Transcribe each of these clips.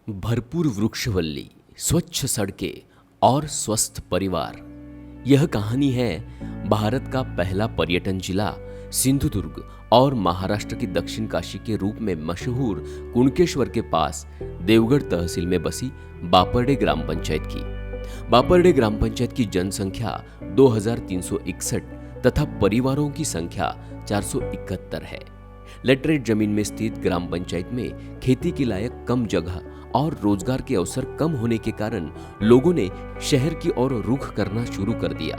भरपूर वृक्षवल्ली, स्वच्छ सड़कें और स्वस्थ परिवार। यह कहानी है भारत का पहला पर्यटन जिला सिंधुदुर्ग और महाराष्ट्र की दक्षिण काशी के रूप में मशहूर कुणकेश्वर के पास देवगढ़ तहसील में बसी बापरडे ग्राम पंचायत की। बापरडे ग्राम पंचायत की जनसंख्या 2361 तथा परिवारों की संख्या 471 है। लेटरेट जमीन में स्थित ग्राम पंचायत में खेती के लायक कम जगह और रोजगार के अवसर कम होने के कारण लोगों ने शहर की ओर रुख करना शुरू कर दिया।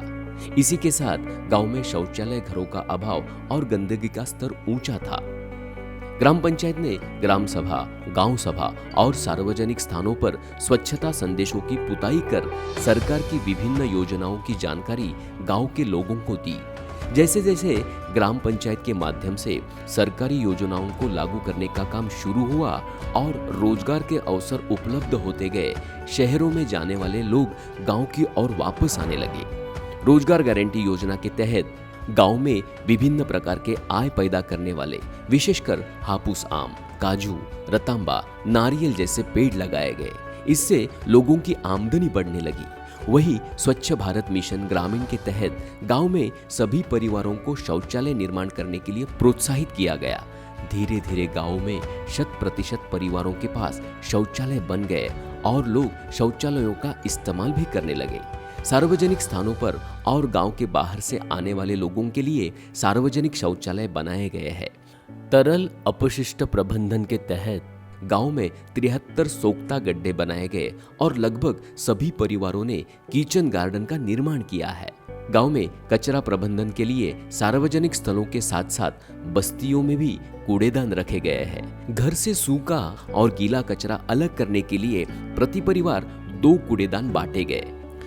इसी के साथ गांव में शौचालय घरों का अभाव और गंदगी का स्तर ऊंचा था। ग्राम पंचायत ने ग्राम सभा, गांव सभा और सार्वजनिक स्थानों पर स्वच्छता संदेशों की पुताई कर सरकार की विभिन्न योजनाओं की जानकारी गांव के लोगों को दी। जैसे जैसे ग्राम पंचायत के माध्यम से सरकारी योजनाओं को लागू करने का काम शुरू हुआ और रोजगार के अवसर उपलब्ध होते गए, शहरों में जाने वाले लोग गांव की ओर वापस आने लगे। रोजगार गारंटी योजना के तहत गांव में विभिन्न प्रकार के आय पैदा करने वाले विशेषकर हापुस आम, काजू, रतांबा, नारियल जैसे पेड़ लगाए गए। इससे लोगों की आमदनी बढ़ने लगी। वही स्वच्छ भारत मिशन ग्रामीण के तहत गांव में सभी परिवारों को शौचालय निर्माण करने के लिए प्रोत्साहित किया गया। धीरे धीरे गांव में 100% परिवारों के पास शौचालय बन गए और लोग शौचालयों का इस्तेमाल भी करने लगे। सार्वजनिक स्थानों पर और गांव के बाहर से आने वाले लोगों के लिए सार्वजनिक शौचालय बनाए गए हैं। तरल अपशिष्ट प्रबंधन के तहत गांव में 73 सोख्ता गड्ढे बनाए गए और लगभग सभी परिवारों ने किचन गार्डन का निर्माण किया है। गांव में कचरा प्रबंधन के लिए सार्वजनिक स्थलों के साथ साथ बस्तियों में भी कूड़ेदान रखे गए हैं। घर से सूखा और गीला कचरा अलग करने के लिए प्रति परिवार 2 कूड़ेदान बांटे गए।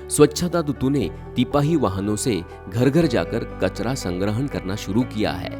स्वच्छता दूतों ने तिपाही वाहनों से घर घर जाकर कचरा संग्रहण करना शुरू किया है।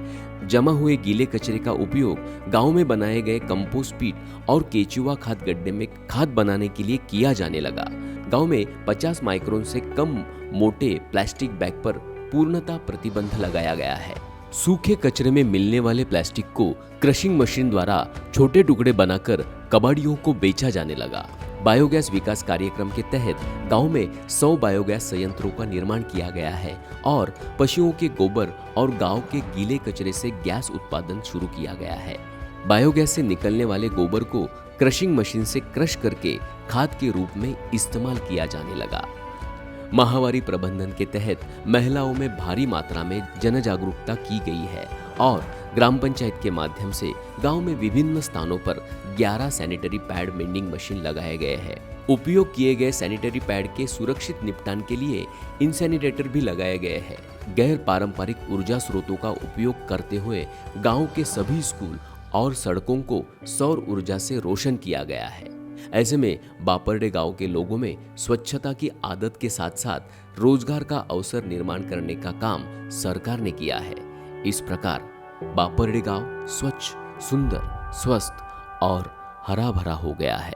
जमा हुए गीले कचरे का उपयोग गांव में बनाए गए कंपोस्ट पीट और केचुआ खाद गड्ढे में खाद बनाने के लिए किया जाने लगा। गांव में 50 माइक्रोन से कम मोटे प्लास्टिक बैग पर पूर्णतः प्रतिबंध लगाया गया है। सूखे कचरे में मिलने वाले प्लास्टिक को क्रशिंग मशीन द्वारा छोटे टुकड़े बनाकर कबाड़ियों को बेचा जाने लगा। बायोगैस विकास कार्यक्रम के तहत गांव में 100 बायोगैस संयंत्रों का निर्माण किया गया है और पशुओं के गोबर और गांव के गीले कचरे से गैस उत्पादन शुरू किया गया है। बायोगैस से निकलने वाले गोबर को क्रशिंग मशीन से क्रश करके खाद के रूप में इस्तेमाल किया जाने लगा। माहवारी प्रबंधन के तहत महिलाओं में भारी मात्रा में जन जागरूकता की गई है और ग्राम पंचायत के माध्यम से गांव में विभिन्न स्थानों पर 11 सैनिटरी पैड मेंडिंग मशीन लगाए गए हैं। उपयोग किए गए सैनिटरी पैड के सुरक्षित निपटान के लिए इंसेनिटेटर भी लगाए गए हैं। गैर पारंपरिक ऊर्जा स्रोतों का उपयोग करते हुए गांव के सभी स्कूल और सड़कों को सौर ऊर्जा से रोशन किया गया है। ऐसे में बापरडे गांव के लोगों में स्वच्छता की आदत के साथ साथ रोजगार का अवसर निर्माण करने का काम सरकार ने किया है। इस प्रकार बापरडे गांव स्वच्छ, सुंदर, स्वस्थ और हरा भरा हो गया है।